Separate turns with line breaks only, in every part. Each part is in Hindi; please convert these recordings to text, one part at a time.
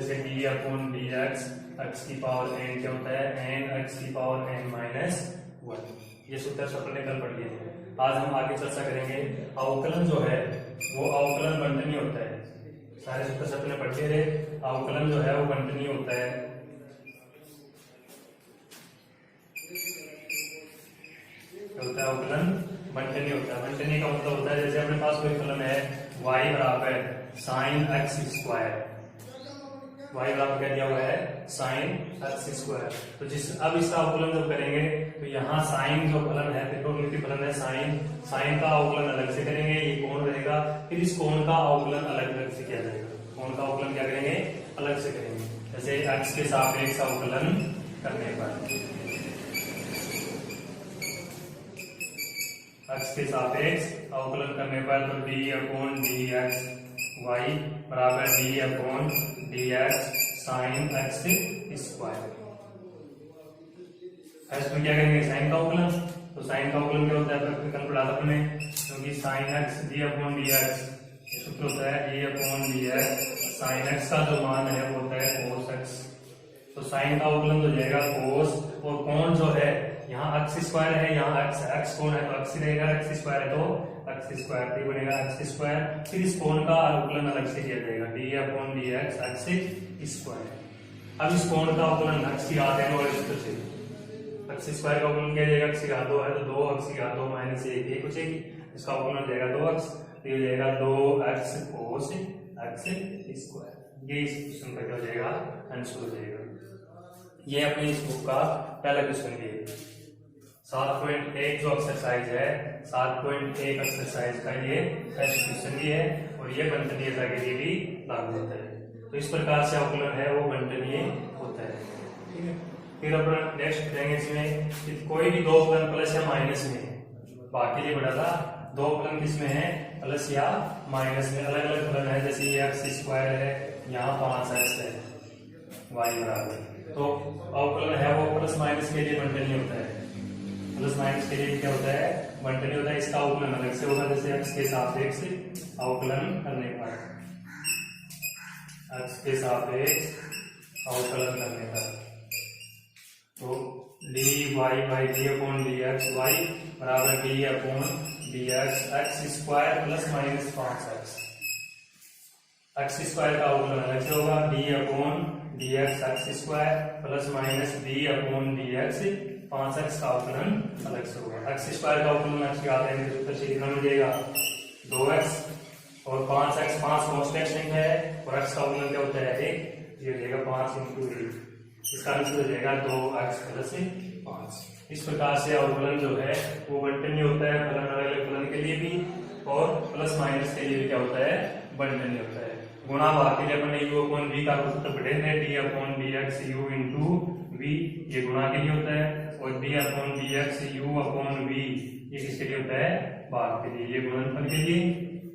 जैसे डी अपॉन डी एक्स की पावर एन क्या होता है, एन एक्स की पावर एन माइनस 1। ये सूत्र सब ने कल पढ़ लिए थे। आज हम आगे चर्चा करेंगे अवकलन जो है वो अवकलन बंटनीय होता है। सारे सूत्र सब ने पढ़ लिए थे। अवकलन जो है वो बंटनीय होता है। होता है अवकलन बंटनीय होता है। बंटनीय का मतलब होता है जैसे अपने पास कोई फलन है y बराबर साइन एक्स स्क्वायर, y बराबर क्या दिया हुआ है साइन एक्स स्क्वायर। तो जिस अब इसका अवकलन जब करेंगे तो यहाँ साइन जो फलन है त्रिकोणमिति फलन है साइन का अवकलन अलग से करेंगे, ये कोण रहेगा, फिर इस कोण का अवकलन अलग अलग से किया जाएगा। कोण का अवकलन क्या करेंगे अलग से करेंगे। जैसे x के सापेक्ष अवकलन करने पर x के सापेक्ष अवकलन करने पर तो d upon d x y बराबर d upon d x sine x square. First में क्या करेंगे साइन का अवकलन। तो साइन का अवकलन क्या होता है कल पढ़ा था हमने, क्योंकि sine x D upon d x सूत्र होता है D upon d x sine x का जो मान है वो होता है कोस एक्स। तो साइन का अवकलन हो जाएगा कोस, और कोण जो है यहाँ एक्स स्क्वायर है, यहाँ एक्स कोण है तो एक्स ही रहेगा, एक्स स्क्वायर है तो एक्स स्क्वायर ही बनेगा एक्स स्क्वायर। फिर इस कोण का अवकलन अलग से किया जाएगा D upon d x x square. अब इस कोण का अवकलन एक्स की घात n और सूत्र से एक्स स्क्वायर का अवकलन किया जाएगा, एक्स की घात 2 है तो 2x की घात 2 माइनस 1 ये बचेगी, इसका अवकलन हो जाएगा 2x, तो ये हो जाएगा 2x कोस एक्स स्क्वायर। ये इस क्वेश्चन का क्या हो जाएगा आंसर हो जाएगा। ये अपनी इस बुक का पहला क्वेश्चन है। 7.1 जो एक्सरसाइज है 7.1 एक्सरसाइज का ये फर्स्ट क्वेश्चन भी है और ये बंटनीयता के लिए भी लागू होता है। तो इस प्रकार से अवकलन है वो बंटनीय होता है। ठीक है, फिर अपना नेक्स्ट करेंगे इसमें कि कोई भी दो फलन प्लस या माइनस में, बाकी ये बड़ा था दो फलन किसमें है प्लस या माइनस में, अलग अलग फलन है। जैसे ये एक्स स्क्वायर है, यहाँ 5x है y बराबर, तो अवकलन है वो प्लस माइनस के लिए बंटनीय होता है। प्लस माइनस के लिए क्या होता है बंटनीय होता है। इसका अवकलन अलग से होगा, जैसे x के सापेक्ष अवकलन करने पर, x के सापेक्ष अवकलन करने पर तो dy by d upon d x y बराबर d upon d x square plus minus 5x। X square का अवकलन अलग से होगा d upon d x square plus minus d upon d x 5x का अवकलन अलग से होगा। एक्स स्क्वायर का अवकलन x के आते हैं तो सूत्र से कितना मिल जाएगा 2x, और 5x 5 कांस्टेंट संख्या है और x का अवकलन क्या होता है 1, ये हो जाएगा 5 × 1, इसका आंसर हो जाएगा 2x प्लस 5। इस प्रकार से अवकलन जो है वो बंटनीय होता है फलन अलग अलग फलन के लिए भी, और प्लस माइनस के लिए भी क्या होता है बंटनीय होता है। गुणा भाग के लिए अपने u अपॉन v का सूत्र पढ़े थे d upon dx u into v, ये गुणा के लिए होता है, और d upon dx u upon v ये किसके लिए होता है भाग के लिए, ये गुणनफल के लिए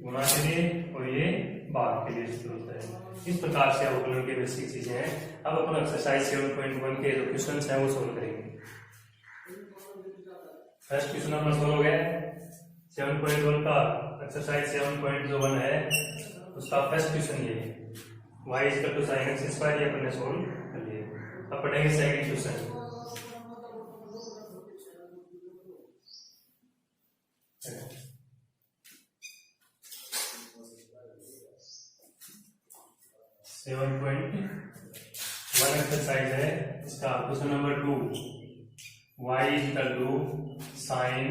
गुणा के लिए और ये भाग के लिए सूत्र होता है। इस प्रकार से अवकलन के बेसिक चीजें हैं। अब अपन एक्सरसाइज 7.1 के जो क्वेश्चन है वो सोल्व करेंगे। फर्स्ट क्वेश्चन अपना सोल्व हो गया 7.1 का। एक्सरसाइज 7.1 है उसका फर्स्ट क्वेश्चन ये है y equal to sin x square, ये अपन ने सोल्व कर लिया। अब पढ़ेंगे second question. Seven point 1 exercise है इसका question number 2, y equal to sine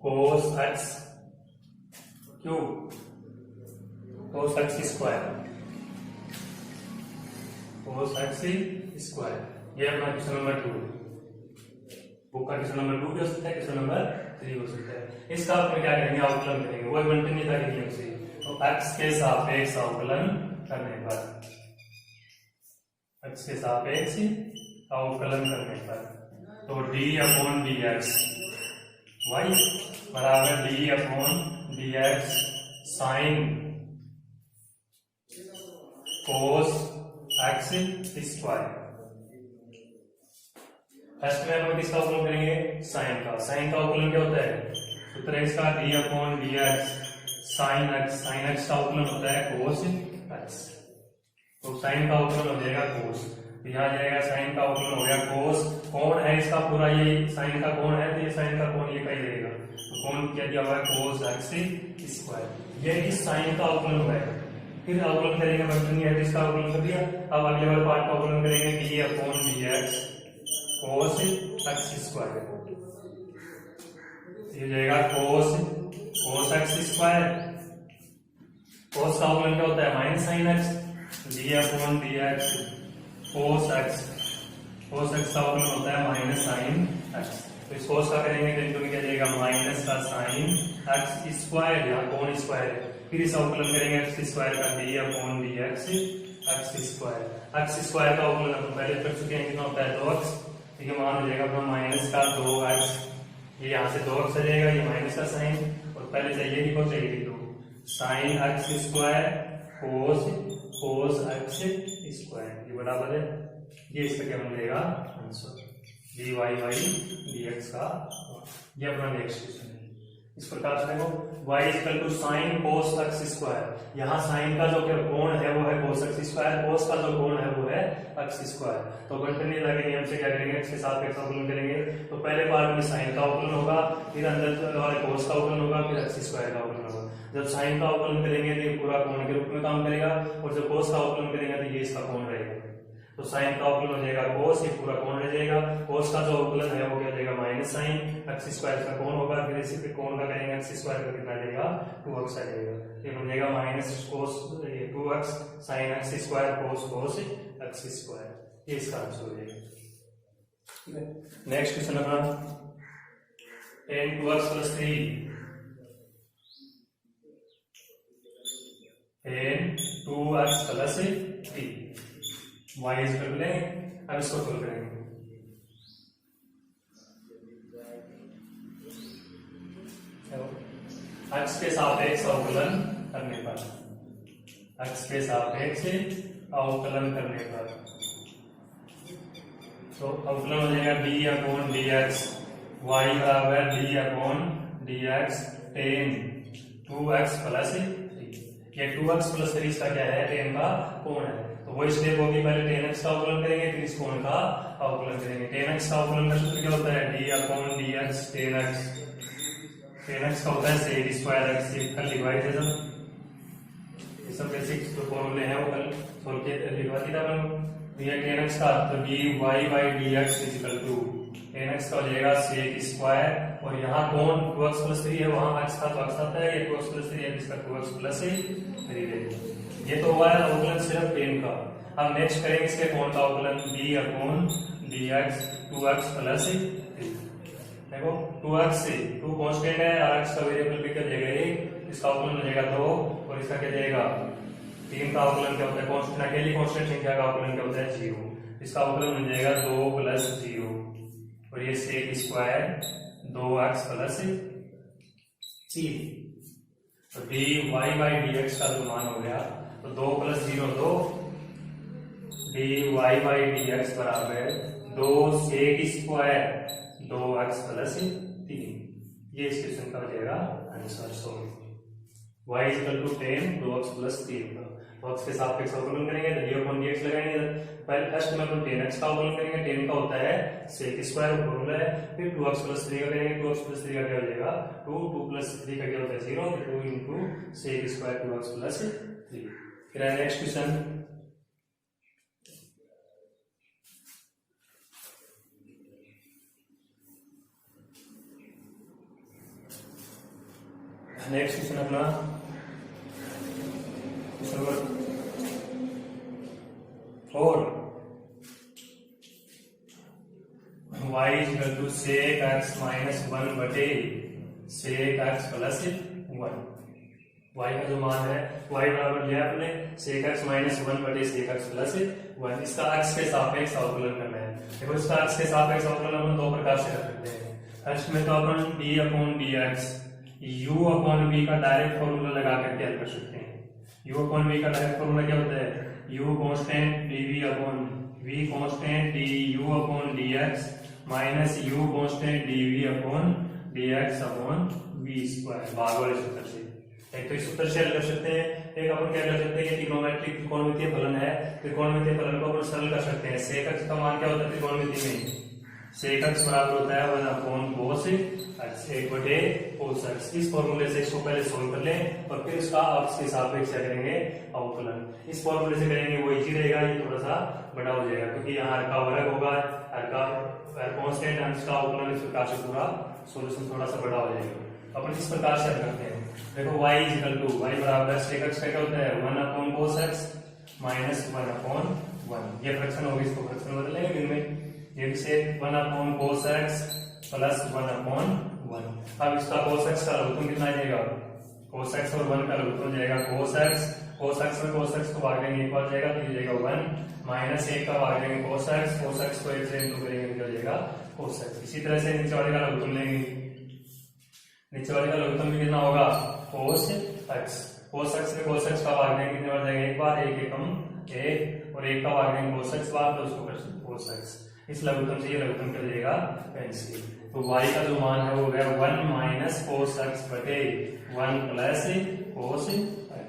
cos x cube cos x square, cos x square, ये अपना क्वेश्चन नंबर 2। बुक का क्वेश्चन नंबर 2 भी हो सकता है, क्वेश्चन नंबर 3 हो सकता है। इसका अपन क्या करेंगे अवकलन करेंगे, वो बंटनीयता के नियम से। तो x के सापेक्ष अवकलन करने पर, x के सापेक्ष अवकलन करने पर तो d upon d x y बराबर d upon d x sine cos x square. First में हम किसका अवकलन करेंगे साइन का। साइन का अवकलन क्या होता है सूत्र है इसका D upon d x sine x. Sine x का अवकलन होता है कोस एक्स, तो साइन का अवकलन हो जाएगा कोस। तो यहाँ जाएगा साइन का अवकलन हो गया कोस। कोण है इसका पूरा ये साइन का कोण है, तो ये साइन का कोण ये का ही रहेगा। तो कोण क्या दिया हुआ है कोस एक्स स्क्वायर। ये इस साइन का अवकलन हुआ है। फिर अवकलन करेंगे बच्चों ने इसका अवकलन कर दिया। अब अगले वाले पार्ट का अवकलन करेंगे डी अपॉन डी एक्स कोस एक्स स्क्वायर। ये जाएगा कोस एक्स स्क्वायर। कोस का अवकलन क्या होता है minus sine x. D upon d x cos x. Cos x का अवकलन होता है माइनस साइन एक्स। तो इस कोस का करेंगे तो क्या जाएगा माइनस का साइन एक्स स्क्वायर। यहाँ कोण स्क्वायर है। फिर इस अवकलन करेंगे एक्स स्क्वायर का D upon d x x square. X square का अवकलन हम पहले कर चुके हैं, कितना होता है 2x। ठीक है, मान हो जाएगा अपना माइनस का 2x। ये यहाँ से 2x आ जाएगा, ये माइनस का साइन, और पहले चाहिए लिखो, चाहिए लिखो sine x square cos x square. ये बराबर है, ये इसका क्या मिलेगा answer d y by d x का। ये अपना नेक्स्ट क्वेश्चन है। इस प्रकार से देखो y equal to sine cos x square. यहाँ साइन का जो कोण है वो है कोस एक्स स्क्वायर, कोस का जो कोण है वो है एक्स स्क्वायर। तो कंटिन्यू लगे नियम से क्या करेंगे, एक्स के साथ एक्स अवकलन करेंगे। तो पहले पार्ट में साइन का अवकलन होगा, फिर अंदर वाले कोस का अवकलन होगा, फिर एक्स स्क्वायर का अवकलन होगा। जब साइन का अवकलन करेंगे तो ये पूरा कोण के रूप में काम करेगा, और जब कोस का अवकलन करेंगे तो ये इसका कोण रहेगा। तो साइन का अवकलन हो जाएगा कोस, ये पूरा कोण रह जाएगा। कोस का जो अवकलन है वो क्या जाएगा माइनस साइन एक्स स्क्वायर का कोण होगा। फिर इसी पे कोण का करेंगे एक्स स्क्वायर का कितना जाएगा 2x आ जाएगा। ये बन जाएगा minus cos 2x sign x square cos x square. ये इसका आंसर हो जाएगा। नेक्स्ट क्वेश्चन अपना tan 2x + 3 tan 2x + 3 y is कर लेंगे। अब इसको सोल्व करेंगे। x के सापेक्ष अवकलन करने पर, x के सापेक्ष अवकलन करने पर तो अवकलन हो जाएगा d upon d x. Y बराबर d upon d x tan 2x + 3। ये 2x + 3 का क्या है, टेन का कोण है। तो वो स्टेप होगी, पहले tan x का अवकलन करेंगे, फिर इस कोण का अवकलन करेंगे। tan x का अवकलन का सूत्र क्या होता है d upon d x tan x। tan x का होता है sec स्क्वायर x। ये कल लिखवाई थे सब, ये सब बेसिक जो फॉर्मूले हैं वो कल सोल्व के लिखवाती था अपन। ये tan x का तो dy by dx equal to tan x का हो जाएगा sec स्क्वायर, और यहाँ कोण 2x + 3 है, वहां x का तो x आता है, ये 2x + 3 है, इसका 2x + 3 है। ये तो हुआ है अवकलन सिर्फ tan का। अब नेक्स्ट करेंगे इसके कोण का अवकलन d अपॉन dx 2x + 3। देखो 2x से 2 कांस्टेंट है और x का वेरिएबल भी क्या जाएगा 1, इसका अवकलन हो जाएगा 2, और इसका क्या जाएगा 3 का अवकलन क्या होता है कांस्टेंट, अकेली कांस्टेंट संख्या का अवकलन क्या होता है 0। इसका अवकलन हो जाएगा 2 + 0, और ये sec स्क्वायर 2x + 3। तो dy बाई dx का जो मान हो गया तो 2 + 0 2, dy बाई dx बराबर 2 sec स्क्वायर 2x + 3। ये इस क्वेश्चन का हो जाएगा answer. Solve y equal to tan 2x + 3 का x के सापेक्ष अवकलन करेंगे तो d अपॉन dx लगाएंगे। पहले फर्स्ट में अपन tan x का अवकलन करेंगे, tan का होता है sec स्क्वायर फॉर्मूला है। फिर 2x + 3 का करेंगे, 2x + 3 का क्या हो जाएगा 2, 2 + 3 का क्या होता है 0, 2 * sec स्क्वायर 2x + 3। फिर है नेक्स्ट क्वेश्चन। नेक्स्ट क्वेश्चन अपना question number 4। y equal to sec x - 1 बटे sec x + 1। y का जो मान है y बराबर लिया आपने sec x - 1 बटे sec x + 1। इसका x के सापेक्ष अवकलन करना है। देखो इसका x के सापेक्ष अवकलन हम दो प्रकार से कर सकते हैं। फर्स्ट में तो अपन d upon dx u upon v का डायरेक्ट फॉर्मूला लगा करके हल कर सकते हैं। u अपॉन v का डायरेक्ट फॉर्मूला क्या होता है u constant dv upon v constant du upon dx minus u constant dv upon dx upon b square भाग वाले सूत्र से। एक तो इस सूत्र से हल कर सकते हैं, एक अपन क्या कर सकते हैं कि ट्रिग्नोमेट्रिक त्रिकोणमितीय फलन है, त्रिकोणमितीय फलन को अपन सरल कर सकते हैं। सेक अक्ष का मान क्या होता है त्रिकोणमिति में, सेक अक्ष बराबर होता है 1/cos x 1/cos x। इस फॉर्मूले से इसको पहले सोल्व कर लें और फिर उसका अक्ष के सापेक्ष क्या करेंगे अवकलन। इस फॉर्मूले से करेंगे वो इजी रहेगा, ये थोड़ा सा बड़ा हो जाएगा क्योंकि यहाँ हर का वर्ग होगा, हर का कांस्टेंट अंश का अवकलन, इस प्रकार से पूरा सॉल्यूशन थोड़ा सा बड़ा हो जाएगा। अपन इस प्रकार से हल करते हैं। देखो y = y बराबर सेक अक्ष का क्या होता है 1/cos x - 1/1। ये फ्रैक्शन होगी, इसको फ्रैक्शन में बदलेंगे फिर में, ये भी से 1/cos x प्लस 1/1। अब इसका cos x का लघुत्तम कितना आ जाएगा, cos x और 1 का लघुत्तम हो जाएगा cos x। cos x में cos x को भाग देंगे 1 बार जाएगा तो ये जाएगा 1 माइनस 1 का भाग देंगे cos x। cos x को 1 से इंटू करेंगे तो जाएगा cos x। इसी तरह से नीचे वाले का लघुत्तम लेंगे, नीचे वाले का लघुत्तम भी कितना होगा cos x। cos x में cos x का भाग देंगे कितने बार जाएगा, एक बार, 1 एकम 1 और 1 का भाग देंगे cos x बार तो उसको कर cos x। इस लघुत्तम से ये लघुत्तम कर जाएगा कैंसिल। तो y का जो मान है वो हो गया 1 माइनस cos x बटे 1 plus cos x।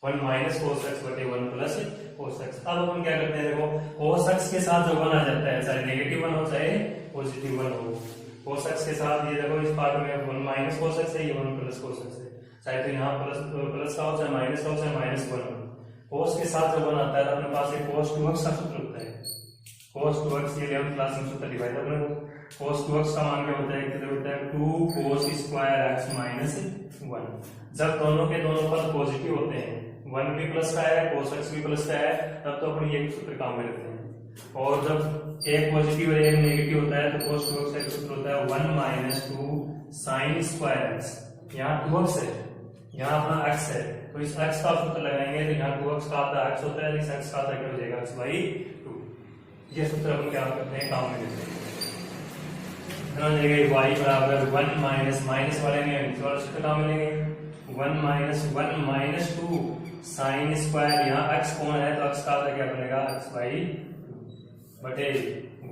1 minus cos x बटे 1 प्लस cos x। अब अपन क्या करते हैं, देखो cos x के साथ जो 1 आ जाता है, चाहे नेगेटिव 1 हो चाहे पॉजिटिव 1 हो, cos x के साथ ये देखो इस पार्ट में 1 माइनस cos x है, ये 1 प्लस cos x है, चाहे तो यहाँ प्लस का हो चाहे माइनस का हो चाहे -1 हो। cos के साथ जो 1 आता है अपने पास एक cos 2x का सूत्र होता है। cos 2x ये 11th क्लास में सूत्र लिखा था अपने को। cos 2x का मान क्या होता है, कितना होता है 2 cos स्क्वायर x माइनस 1। जब दोनों के दोनों पद पॉजिटिव होते हैं, 1 भी प्लस का है cos x भी प्लस का है, तब तो अपन ये सूत्र काम में रखते हैं। और जब एक पॉजिटिव और एक नेगेटिव होता है तो cos 2x का सूत्र होता है 1 माइनस 2 sin स्क्वायर x। यहाँ 2x है, यहाँ अपना x है, तो इस x का सूत्र लगाएंगे तो यहाँ 2x का आधा x होता है, इस x का आधा क्या हो जाएगा x/2। ये सूत्र अपन क्या करते हैं काम में लेते हैं। y बराबर 1 माइनस माइनस वाले में नीचे वाला सूत्र काम में लेंगे 1 माइनस 2 साइन स्क्वायर। यहाँ x कौन है तो x का आधा क्या बनेगा x/2 बटे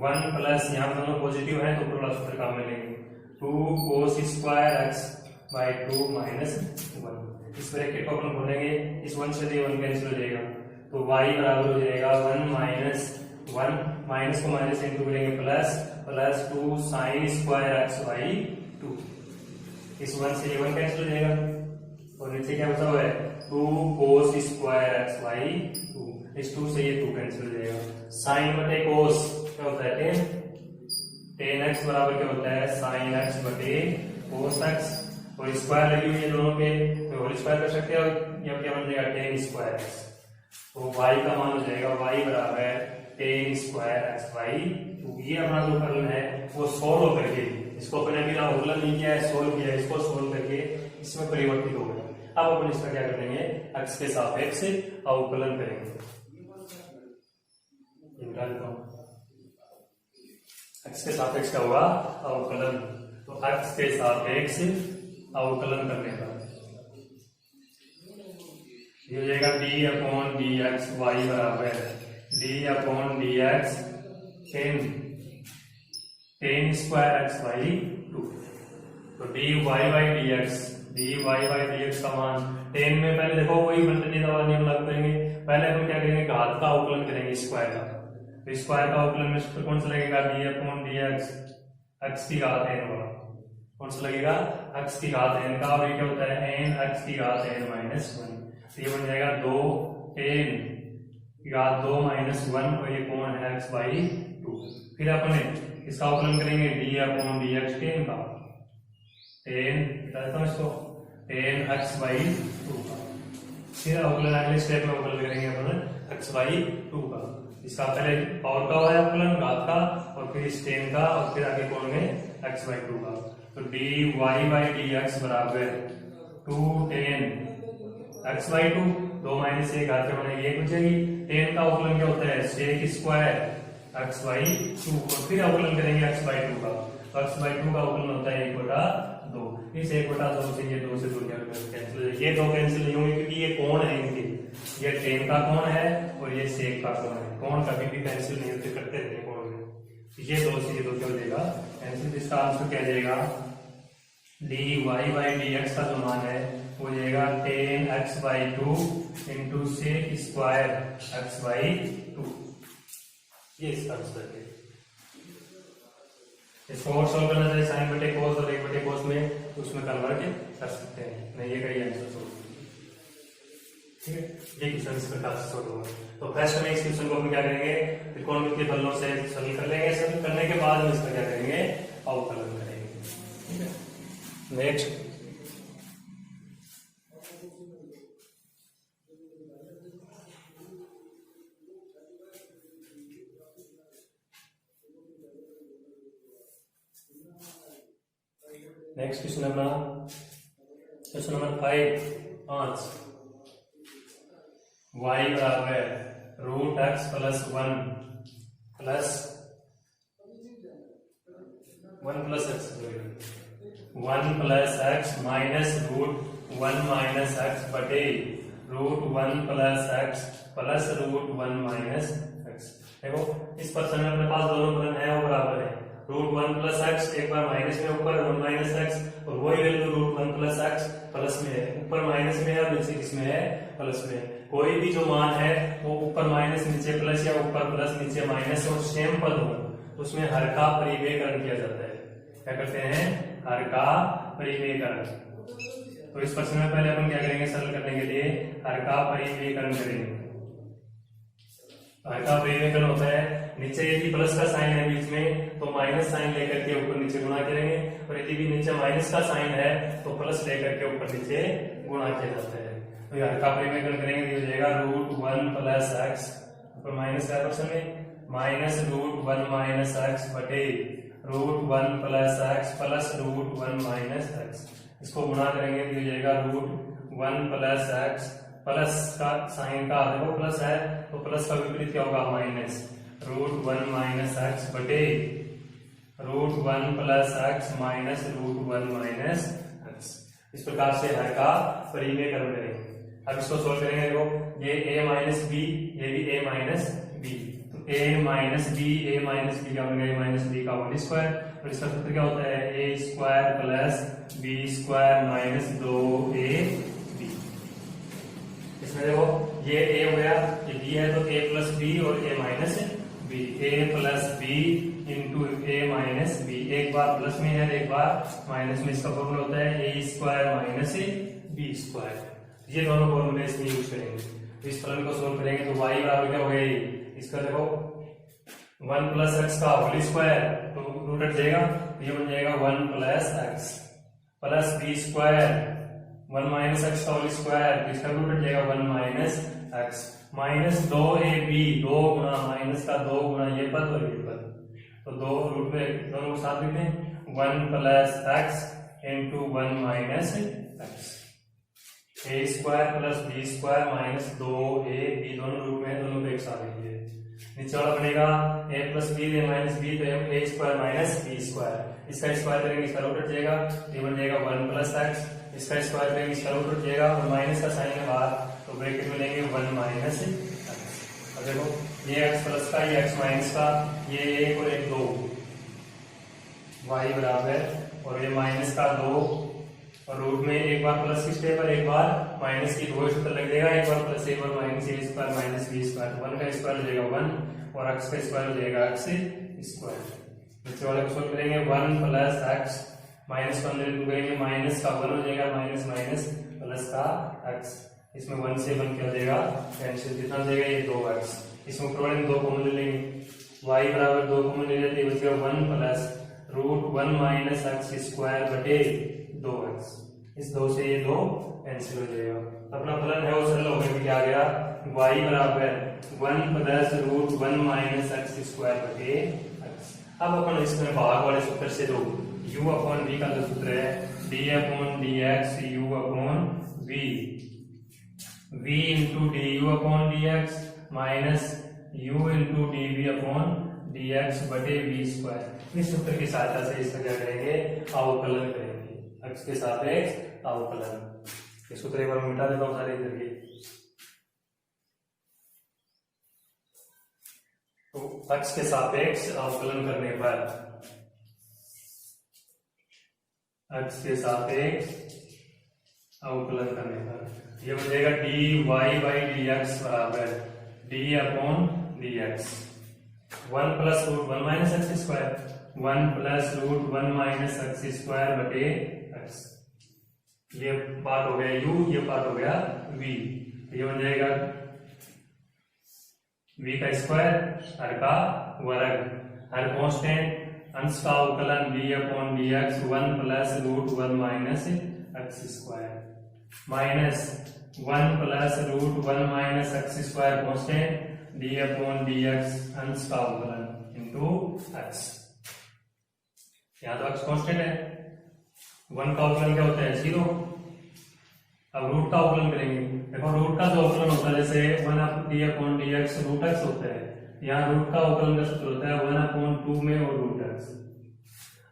1 प्लस यहाँ दोनों पॉजिटिव है तो ऊपर वाला सूत्र काम में लेंगे 2 cos स्क्वायर x/2 माइनस 1। इस ब्रैकेट को अपन खोलेंगे, इस 1 से 1 कैंसिल हो जाएगा तो y बराबर हो जाएगा 1 माइनस 1 माइनस को माइनस इंटू करेंगे प्लस 2 साइन स्क्वायर x/2। इस 1 से ये 1 कैंसिल हो जाएगा और नीचे क्या बचा हुआ है 2 cos स्क्वायर x/2। इस 2 से ये 2 कैंसिल हो जाएगा। साइन बटे cos क्या होता है 10 x बराबर क्या होता है साइन x बटे cos x। और स्क्वायर लगी हुई है दोनों पे तो होल स्क्वायर कर सकते हो, या क्या बन जाएगा 10 स्क्वायर x। तो y का मान हो जाएगा y बराबर 10 स्क्वायर x/2। ये अपना जो फलन है वो सोल्व करके, इसको अपने अभी अवकलन नहीं किया है, सोल्व किया है, इसको सोल्व करके इसमें परिवर्तित हो गया। अब अपन इसका क्या करेंगे x के सापेक्ष अवकलन करेंगे। x के सापेक्ष क्या होगा अवकलन, तो x के सापेक्ष अवकलन करने का ये हो जाएगा d/dx y बराबर d/dx 10 स्क्वायर x/2। तो dy/dx का मान 10 में पहले देखो वही बंटनी दवा नियम लागू करेंगे। पहले हम क्या करेंगे घात का अवकलन करेंगे स्क्वायर का, तो स्क्वायर का अवकलन में सूत्र कौन सा लगेगा d/dx x की घात n वाला, कौन सा लगेगा x की घात n का, और ये क्या होता है n x की घात n माइनस 1। तो ये बन जाएगा 2 10 की घात 2 माइनस 1 और ये कौन है x/2। फिर अपने इसका अवकलन करेंगे d/dx 10 का 10 बताता हूँ इसको 10 x/2 का। फिर अवकलन अगले स्टेप में अवकलन करेंगे अपन x/2 का। इसका पहले पावर का है अवकलन घात का और फिर इस 10 का और फिर आगे कौन है x/2 का। तो dy/dx बराबर 2 10 x/2 2 माइनस 1 घात में बनेगी 1 बचेगी। 10 का अवकलन क्या होता है sec स्क्वायर x/2 और फिर अवकलन करेंगे x/2 का। तो x/2 का अवकलन होता है 1/2। इस 1/2 से ये 2 से 2 कैंसिल, ये 2 कैंसिल नहीं होंगे क्योंकि ये कोण है इनके, ये 10 का कोण है और ये sec का कोण है। कोण कभी भी कैंसिल नहीं होते, करते रहते कोण में। ये 2 से ये 2 क्या हो जाएगा कैंसिल। इसका आंसर क्या जाएगा dy बाई डी एक्स का जो मान है वो जाएगा 10x/2 into sec square x/2। ये इसका आंसर है। इसको और सॉल्व करना चाहिए साइन बटे कोस और एक बटे कोस में, तो उसमें कन्वर्ट कर सकते हैं। नहीं ये कहीं आंसर सॉल्व, ठीक है। ये क्वेश्चन इस प्रकार से सॉल्व होगा। तो फर्स्ट में इस क्वेश्चन को हम क्या करेंगे, त्रिकोणमिति के फलनों से सरल कर लेंगे। सरल करने के बाद हम इसका क्या करेंगे, अवकलन करेंगे, ठीक है। नेक्स्ट क्वेश्चन अपना क्वेश्चन नंबर 5 y बराबर √x + 1 plus 1 plus x 1 plus x minus √1 minus x बटे √1 plus x plus √1 minus x। देखो इस प्रश्न में अपने पास दोनों फलन है वो बराबर है। √1 प्लस x एक बार माइनस में ऊपर 1 माइनस x, और वही वैल्यू √1 प्लस x प्लस में है, ऊपर माइनस में है और नीचे किसमें है, प्लस में। कोई भी जो मान है वो ऊपर माइनस नीचे प्लस या ऊपर प्लस नीचे माइनस और सेम पद हो तो उसमें हर का परिमेयकरण किया जाता है। क्या करते हैं, हर का परिमेयकरण। तो इस प्रश्न में पहले अपन क्या करेंगे, सरल करने के लिए हर का परिमेयकरण करेंगे। हर का परिमेयकरण होता है, नीचे यदि प्लस का साइन है बीच में तो माइनस साइन लेकर के ऊपर नीचे गुणा करेंगे, और यदि भी नीचे माइनस का साइन है तो प्लस लेकर के ऊपर नीचे गुणा किया जाता है। तो हर का परिमेयकरण करेंगे तो हो जाएगा √1 प्लस x, ऊपर माइनस है क्वेश्चन में, माइनस √1 माइनस x बटे √1 plus x plus √1 minus x। इसको गुणा करेंगे तो हो जाएगा √1 प्लस x प्लस का साइन का देखो प्लस है तो प्लस का विपरीत क्या होगा, माइनस √1 माइनस x बटे √1 plus x minus √1 minus x। इस प्रकार से हर का परिमेयकरण करेंगे। अब इसको सोल्व करेंगे। देखो ये a माइनस बी, ये भी a माइनस बी, तो a माइनस बी क्या हो गया, a माइनस बी का होल स्क्वायर, और इसका सूत्र क्या होता है, a square plus b square minus 2ab। इसमें देखो ये a हो गया, ये b है तो a प्लस बी और a minus b, a plus b into a minus b. एक बार प्लस में है एक बार माइनस में। इसका फॉर्मूला होता है a square minus b square. ये दोनों फॉर्मूले इसमें यूज करेंगे। तो इस फलन को सोल्व करेंगे तो y बराबर क्या हो गया, इसका देखो 1 प्लस x का होल स्क्वायर, तो रूट हट जाएगा, ये बन जाएगा 1 plus x plus b square 1 minus x का होल स्क्वायर, इसका रूट हट जाएगा 1 माइनस x माइनस 2ab, 2 गुणा माइनस का 2 गुणा ये पद और ये पद, तो 2 रूट में दोनों को साथ लिखते हैं, 1 plus x into 1 minus x। a square plus b square minus 2ab, दोनों रूट में दोनों को एक साथ लिखिए। नीचे वाला बनेगा a plus b minus b, तो a square minus b square, इसका स्क्वायर करेंगे इसका रूट हट जाएगा, ये बन जाएगा 1 प्लस x, इसका स्क्वायर करेंगे इसका रूट हट जाएगा, और माइनस का साइन है बाहर तो ब्रैकेट में लेंगे 1 माइनस x। अब देखो ये x प्लस का, ये x माइनस का, ये 1 और 1 2, y बराबर, और ये माइनस का 2, और रूट में एक बार प्लस की स्टेप है एक बार माइनस की, 2 सूत्र लग जाएगा, एक बार प्लस एक बार minus a square minus b square, 1 का स्क्वायर हो जाएगा 1 और x का स्क्वायर हो जाएगा x स्क्वायर। नीचे वाले को सोल्व करेंगे 1 प्लस x माइनस को अंदर करेंगे, माइनस का 1 हो जाएगा माइनस माइनस प्लस का x, इसमें 1 से 1 क्या हो जाएगा कैंसिल, कितना हो जाएगा ये 2x। इसमें ऊपर वाले 2 कॉमन ले लेंगे, y बराबर 2 कॉमन ले लेते हैं, बचेगा 1 प्लस √1 माइनस x स्क्वायर बटे 2x। इस 2 से ये 2 कैंसिल हो जाएगा। अपना फलन है वो सरल हो गया, क्या आ गया, y बराबर 1 प्लस √1 माइनस x स्क्वायर बटे x। अब अपन इसमें भाग वाले सूत्र से दो u अपॉन v का जो सूत्र है d upon dx u upon v, v into du upon dx minus u into dv upon dx बटे v स्क्वायर। इस सूत्र की सहायता से इसका क्या करेंगे, अवकलन करेंगे, x के सापेक्ष अवकलन। इस सूत्र एक बार मिटा देता हूं सारे इधर के, तो x के सापेक्ष अवकलन करने पर x के सापेक्ष अवकलन करने पर ये बनेगा dy बाई dx बराबर d upon dx 1 plus root 1 minus x square 1 plus root 1 minus x square बटे x। ये पार्ट हो गया u, ये पार्ट हो गया v। ये बन जाएगा v का स्क्वायर हर का वर्ग हर कांस्टेंट अंश का अवकलन d upon dx 1 plus root 1 minus x square minus 1 plus root 1 minus x square constant d upon dx अंश का अवकलन इनटू x। यहाँ तो x कांस्टेंट है, 1 का अवकलन क्या होता है 0। अब रूट का अवकलन करेंगे, देखो रूट का जो अवकलन होता है जैसे 1 d upon dx root x होता है, यहाँ रूट का अवकलन का सूत्र होता है 1 अपॉन 2 में और रूट x।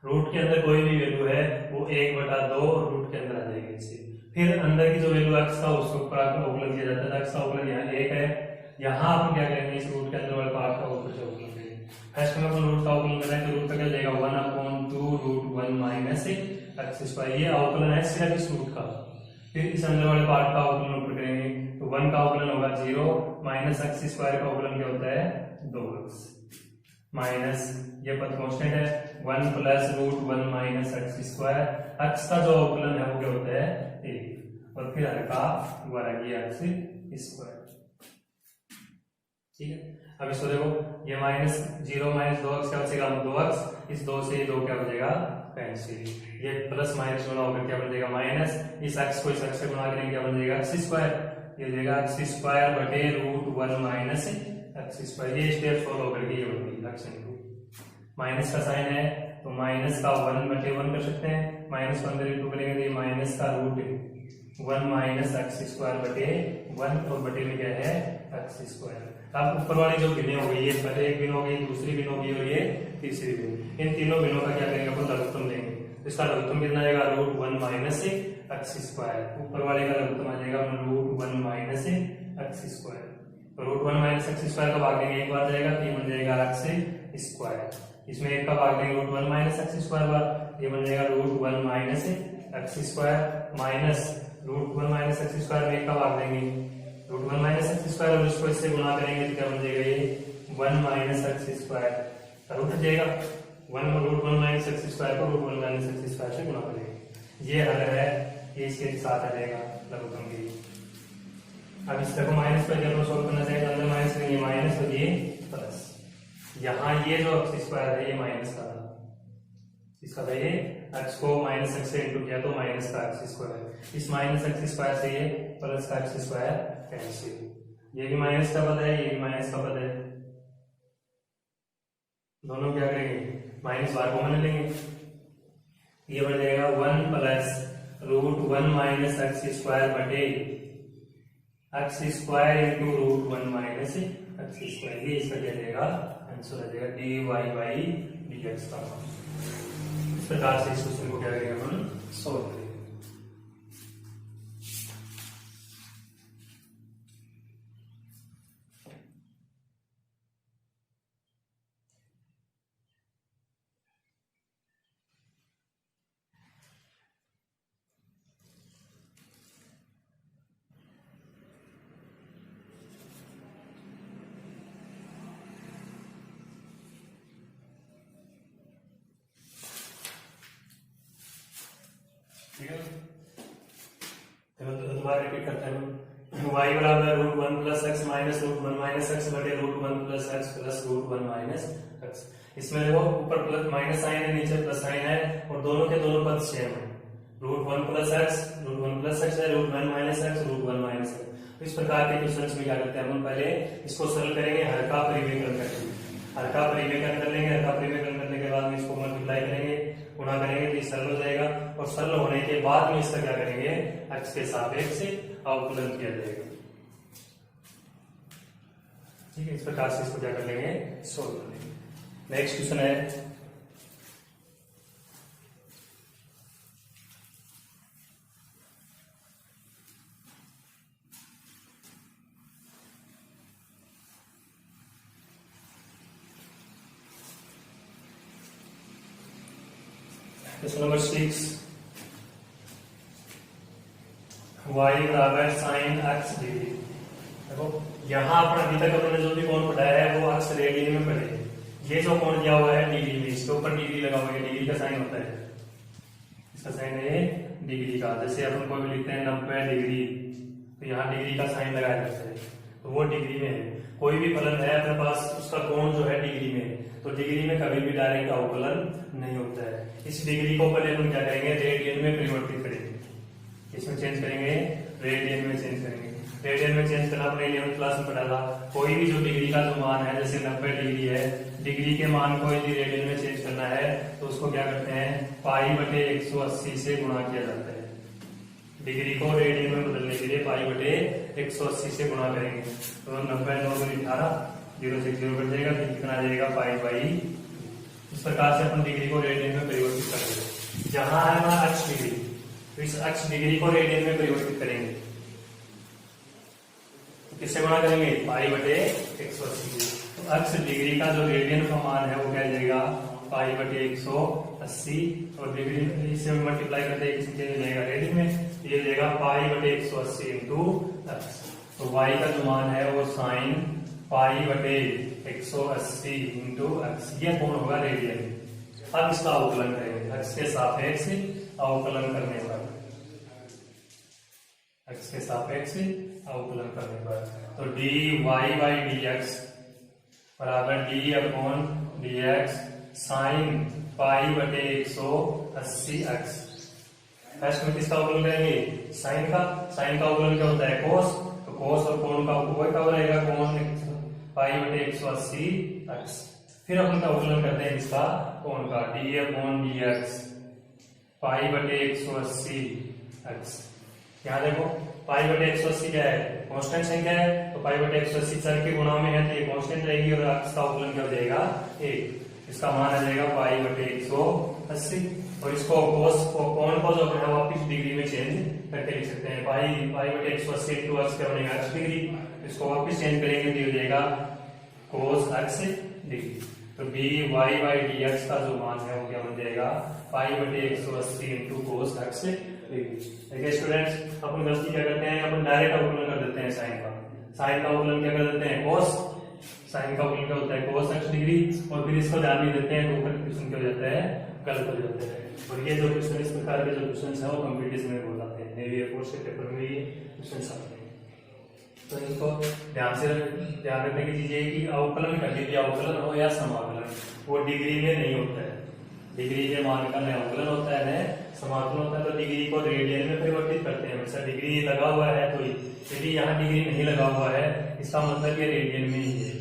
रूट के अंदर कोई भी वैल्यू है वो 1/2 रूट के अंदर आ जाएगी इसे। फिर अंदर की जो वैल्यू x का उसके ऊपर अवकलन किया जाता है, x का अवकलन यहाँ 1 है, यहाँ आप क्या करेंगे इस रूट के अंदर वाले पार्ट का ऊपर से अवकलन करेंगे। फर्स्ट में अपन रूट का अवकलन करें तो रूट का क्या जाएगा 1 upon 2 root 1 minus x square. ये अवकलन है सिर्फ इस रूट का। फिर इस अंदर वाले पार्ट का अवकलन ऊपर करेंगे तो 1 का अवकलन होगा 0 माइनस एक्स स्क्वायर का अवकलन क्या होता है 2x माइनस ये पद कांस्टेंट है 1 plus root 1 minus x square. x का जो अवकलन है वो क्या होता है 1 और फिर हर का वर्ग ये एक्स स्क्वायर। ठीक है, अब इसको देखो ये माइनस 0 माइनस 2x क्या बचेगा 2x, इस 2 से 2 क्या बचेगा कैंसिल, ये प्लस माइनस गुना होकर क्या बन जाएगा माइनस, इस x को इस x से गुणा करेंगे क्या बन जाएगा एक्स स्क्वायर, ये जाएगा एक्स स्क्वायर बटे रूट 1 माइनस एक्स स्क्वायर। ये स्टेप सोल्व होकर के ये बन गई x इनटू माइनस का साइन है तो माइनस का 1 बटे 1 कर सकते हैं, माइनस 1 इंटू करेंगे तो ये माइनस का रूट 1 माइनस एक्स स्क्वायर बटे 1 और बटे में क्या है एक्स स्क्वायर। अब ऊपर वाली जो भिन्न हो गई ये पहले एक भिन्न हो गई, दूसरी भिन्न हो गई और ये तीसरी भिन्न। इन तीनों भिन्नों का क्या करेंगे अपन लघुत्तम लेंगे, इसका लघुत्तम कितना आएगा रूट 1 माइनस एक्स स्क्वायर। ऊपर वाले का लघुत्तम आ जाएगा रूट 1 माइनस एक्स स्क्वायर। तो रूट 1 माइनस एक्स स्क्वायर का भाग देंगे एक बार जाएगा तो ये बन जाएगा एक्स स्क्वायर। इसमें एक का भाग देंगे रूट 1 माइनस एक्स स्क्वायर बार, ये बन जाएगा root 1 minus x square minus root 1 minus x square में एक का भाग देंगे रूट 1 माइनस एक्स स्क्वायर और इसको इससे गुणा करेंगे तो क्या बन जाएगा ये 1 माइनस एक्स स्क्वायर रूट जाएगा 1 रूट 1 माइनस एक्स स्क्वायर को रूट 1 माइनस एक्स स्क्वायर से गुणा करेंगे। ये हल है, ये इसके साथ आ जाएगा लघुत्तम के। अब इस तरह को माइनस पर जब सॉल्व करना चाहिए तो अंदर माइनस करेंगे माइनस और ये प्लस, यहाँ ये जो एक्स स्क्वायर है ये माइनस का था, इसका था ये x को माइनस एक्स से इंटू किया तो माइनस का एक्स स्क्वायर, इस माइनस एक्स स्क्वायर से ये प्लस का एक्स स्क्वायर कैंसिल, ये भी माइनस का पद है ये भी माइनस का पद है, दोनों क्या करेंगे माइनस बार कॉमन लेंगे, ये बन जाएगा 1 plus root 1 minus x square बटे x square into root 1 minus x square. ये इसका क्या जाएगा आंसर आ जाएगा dy बाई dx का। इस प्रकार से इस क्वेश्चन को क्या करेंगे अपन सॉल्व करेंगे। ठीक है, दोबारा रिपीट करते हैं। y बराबर root 1 plus x minus root 1 minus x बटे root 1 plus x plus root 1 minus x. इसमें देखो ऊपर प्लस माइनस साइन है नीचे प्लस साइन है और दोनों के दोनों पद सेम है, रूट 1 प्लस एक्स है, root 1 minus x root 1 minus x. इस प्रकार के क्वेश्चंस में क्या करते हैं हम पहले इसको सरल करेंगे, हर का परिमेयकरण करेंगे, हर का परिमेयकरण कर लेंगे, हर का परिमेयकरण करने के बाद में इसको मल्टीप्लाई करेंगे, गुणा करेंगे तो ये सरल हो जाएगा और सरल होने के बाद में इसका क्या करेंगे x के सापेक्ष अवकलन किया जाएगा। ठीक है, इस प्रकार से इसको क्या कर लेंगे सोल्व कर लेंगे। नेक्स्ट क्वेश्चन है क्वेश्चन नंबर 6। y बराबर साइन x डिग्री। देखो यहाँ पर अभी तक अपने जो भी कोण पढ़ाया है वो अक्ष रेडियन में पढ़े। ये जो कोण दिया हुआ है डिग्री में, इसके ऊपर डिग्री लगा हुआ है, डिग्री का साइन होता है, इसका साइन है डिग्री का। जैसे अपन को भी लिखते हैं 90 डिग्री, तो यहाँ डिग्री का साइन लगाया जाता है, तो वो डिग्री में है। कोई भी फलन है अपने पास, उसका कोण जो है डिग्री में, तो डिग्री में कभी भी डायरेक्ट अवकलन नहीं होता है। इस डिग्री को पहले हम क्या करेंगे, रेडियन में परिवर्तित करेंगे। इसमें चेंज करेंगे, रेडियन में चेंज करेंगे। रेडियन में चेंज करना अपने 11th क्लास में पढ़ा था। कोई भी जो डिग्री का जो मान है, जैसे 90 डिग्री है, डिग्री के मान को यदि रेडियन में चेंज करना है तो उसको क्या करते हैं, पाई बटे 180 से गुणा किया जाता है। डिग्री को रेडियन में बदलने के लिए पाई बटे 180 से गुणा करेंगे, तो 90 9 18 0 से 0 कट जाएगा, फिर कितना आ जाएगा, पाई बाई। इस प्रकार से अपन डिग्री को रेडियन में परिवर्तित करेंगे। जहां है हमारा अक्ष डिग्री, तो इस अक्ष डिग्री को रेडियन में परिवर्तित करेंगे, तो किससे गुणा करेंगे, पाई बटे 180। तो अक्ष डिग्री का जो रेडियन का मान है वो क्या जाएगा, पाई बटे 180, और डिग्री इससे मल्टीप्लाई करते हैं किसी चेंज जाएगा रेडियन में, ये जाएगा पाई बटे 180 इंटू अक्ष। तो y का जो मान है वो साइन पाई बटे 180 इंटू अक्ष, ये कोण होगा रेडियन। अब इसका अवकलन करेंगे, अक्ष के सापेक्ष अवकलन करने पर, अक्ष के सापेक्ष अवकलन करने पर, तो dy बाई dx बराबर d upon dx sine pi बटे 180 अक्ष। फर्स्ट में किसका अवकलन करेंगे, साइन का। साइन का अवकलन क्या होता है, कोस। तो कोस और कोण का वही क्या रहेगा, कोण पाई बटे 180 अक्ष। फिर अपन का अवकलन करते हैं इसका कोण का, d अपॉन dx पाई बटे 180 अक्ष। यहाँ देखो पाई बटे 180 क्या है, कांस्टेंट संख्या है, तो पाई बटे 180 चर के गुणा में है तो ये कांस्टेंट रहेगी, और अक्ष का अवकलन क्या हो जाएगा, 1। इसका मान आ जाएगा पाई बटे 180, और इसको कोस को कोण को जो है वापिस डिग्री में चेंज करके लिख सकते हैं। पाई बटे 180 इंटू अक्ष क्या बनेगा, अक्ष डिग्री। इसको वापिस चेंज करेंगे तो हो जाएगा कोस अक्ष डिग्री। तो dy बाई dx का जो मान है वो क्या बन जाएगा, पाई बटे 180 इंटू कोस अक्ष डिग्री। देखिए स्टूडेंट्स, अपन गलती क्या करते हैं, अपन डायरेक्ट अवकलन कर देते हैं साइन का। साइन का अवकलन क्या कर देते हैं, कोस। साइन का अवकलन क्या होता है, कोस अक्ष डिग्री, और फिर इसको ध्यान नहीं देते हैं तो क्वेश्चन क्या हो जाता है, गलत हो जाता है। और ये जो क्वेश्चन, इस प्रकार के जो क्वेश्चन है वो कॉम्पिटिशन में हो जाते हैं, नेवी एयरफोर्स के पेपर में ये क्वेश्चन आते हैं। तो इसको ध्यान रखने की चीज है कि अवकलन करने के, अवकलन हो या समाकलन, वो डिग्री में नहीं होता है। डिग्री के मान का न अवकलन होता है न समाकलन होता है। तो डिग्री को रेडियन में परिवर्तित करते हैं। वैसे डिग्री लगा हुआ है, तो यदि यहाँ डिग्री नहीं लगा हुआ है इसका मतलब ये रेडियन में ही है।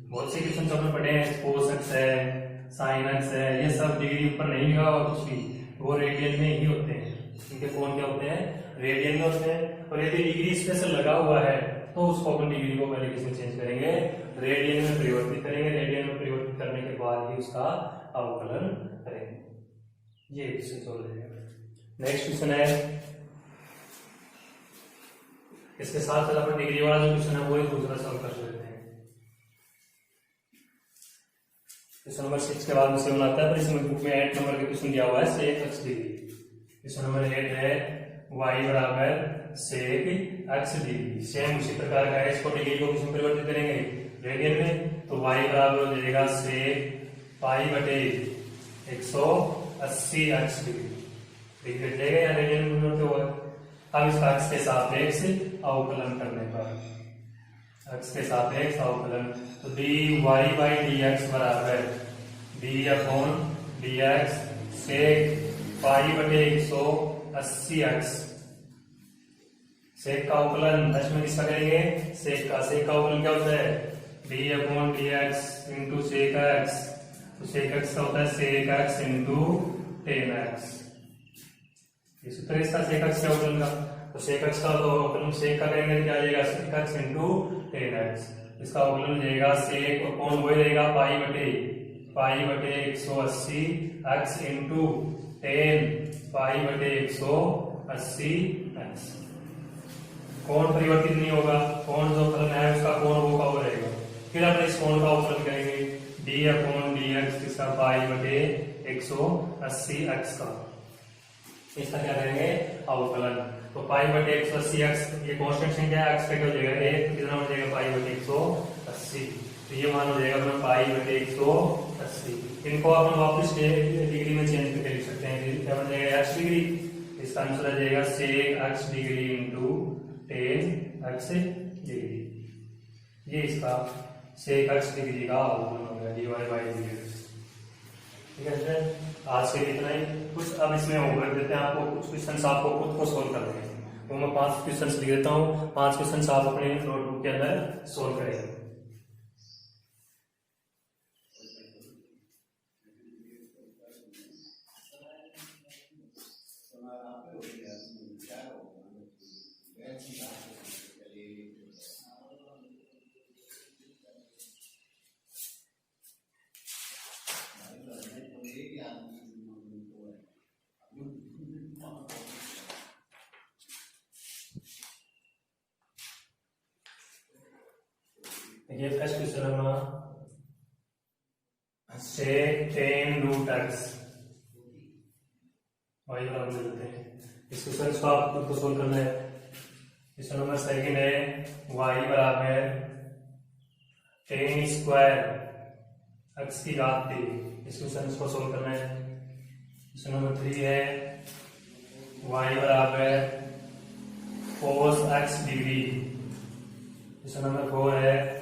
बहुत से क्वेश्चन हमने पढ़े हैं, कोस अक्ष है, साइन अक्ष है, ये सब डिग्री ऊपर नहीं लगा हुआ कुछ भी, वो रेडियन में ही होते हैं। इनके कोण क्या होते हैं, रेडियन में होते हैं। और यदि डिग्री स्पेशल लगा हुआ है तो उसको अपन डिग्री को पहले किसमें चेंज करेंगे, रेडियन में परिवर्तित करेंगे। रेडियन में परिवर्तित करने के बाद ही उसका अवकलन करेंगे। ये क्वेश्चन सॉल्व हो जाएगा। नेक्स्ट क्वेश्चन है, इसके साथ साथ अपन डिग्री वाला जो क्वेश्चन है वो ही दूसरा सॉल्व कर लेते हैं। क्वेश्चन नंबर 6 के बाद में 7 आता है, पर इसमें बुक में 8 नंबर का क्वेश्चन दिया हुआ है, सेक अक्ष डिग्री। क्वेश्चन नंबर 8 है y बराबर सेक अक्ष डिग्री। सेम उसी प्रकार का है, इसको डिग्री को किसमें परिवर्तित करेंगे, रेडियन में। तो y बराबर हो जाएगा सेक पाई बटे 180 अक्ष डिग्री। डिग्री कट जाएगा या रेडियन में परिवर्तित होगा। अब इसका अक्ष के सापेक्ष अवकलन करने पर, अक्ष के सापेक्ष अवकलन, तो dy बाई dx बराबर d अपॉन dx सेक पाई बटे 180 अक्ष। सेक का अवकलन फर्स्ट में किसका करेंगे, सेक का। सेक का अवकलन क्या होता है, d upon dx into sec x। तो सेक x का होता है sec x into tan x। ये सूत्र इसका सेक x के अवकलन का। तो सेक x का तो अवकलन सेक का करेंगे क्या आ जाएगा, सेक x इंटू tan x। इसका अवकलन हो जाएगा सेक अपॉन वो रहेगा पाई बटे 180 x इंटू tan पाई बटे 180 x। कोण परिवर्तित नहीं होगा, कोण जो फलन है उसका कोण वो रहेगा। फिर अपने इस कोण का अवकलन करेंगे, d अपॉन dx इसका पाई बटे 180 x का। इसका क्या करेंगे, अवकलन। तो पाई बटे 180 एक्स, ये कांस्टेंट संख्या है, एक्स का क्या हो जाएगा 1, तो कितना हो जाएगा पाई बटे 180, तो ये मान हो जाएगा अपना पाई बटे 180। इनको अपन वापस डिग्री में चेंज करके लिख सकते हैं, क्या बन जाएगा एक्स डिग्री, इसका आंसर आ जाएगा sec x degree into 10 x degree, ये इसका सेक एक्स डिग्री का अवकलन हो गया dy बाई dx। ठीक है फ्रेंड, आज के लिए इतना ही। कुछ अब इसमें होमवर्क देते हैं आपको, कुछ क्वेश्चंस आपको खुद को सोल्व करने हैं, वो मैं 5 क्वेश्चंस लिख देता हूँ, 5 क्वेश्चंस आप अपने नोटबुक के अंदर सोल्व करेंगे। देखिए फर्स्ट क्वेश्चन हमारा सेक 10 रूट एक्स, वही वाला बोल देते हैं। इस क्वेश्चन को आप खुद को सोल्व करना है। क्वेश्चन नंबर सेकंड है y बराबर 10 स्क्वायर एक्स की घात 3, इस क्वेश्चन को सोल्व करना है। क्वेश्चन नंबर 3 है y बराबर cos x degree. Question number 4 है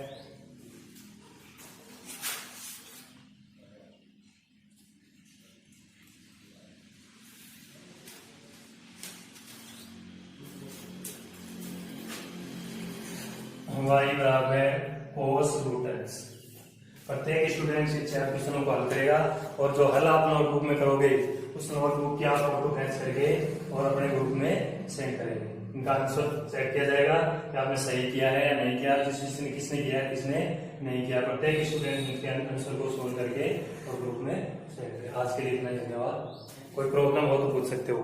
y बराबर cos रूट x। प्रत्येक स्टूडेंट से 4 क्वेश्चनों को हल करेगा, और जो हल आप नोटबुक में करोगे उस नोटबुक की आप फोटो खींच करके और अपने ग्रुप में सेंड करेंगे। इनका आंसर चेक किया जाएगा कि आपने सही किया है या नहीं किया, किसने किया है किसने नहीं किया। प्रत्येक स्टूडेंट इनके आंसर को सोल्व करके और ग्रुप में सेंड करें। आज के लिए इतना, धन्यवाद। कोई प्रॉब्लम हो तो पूछ सकते हो।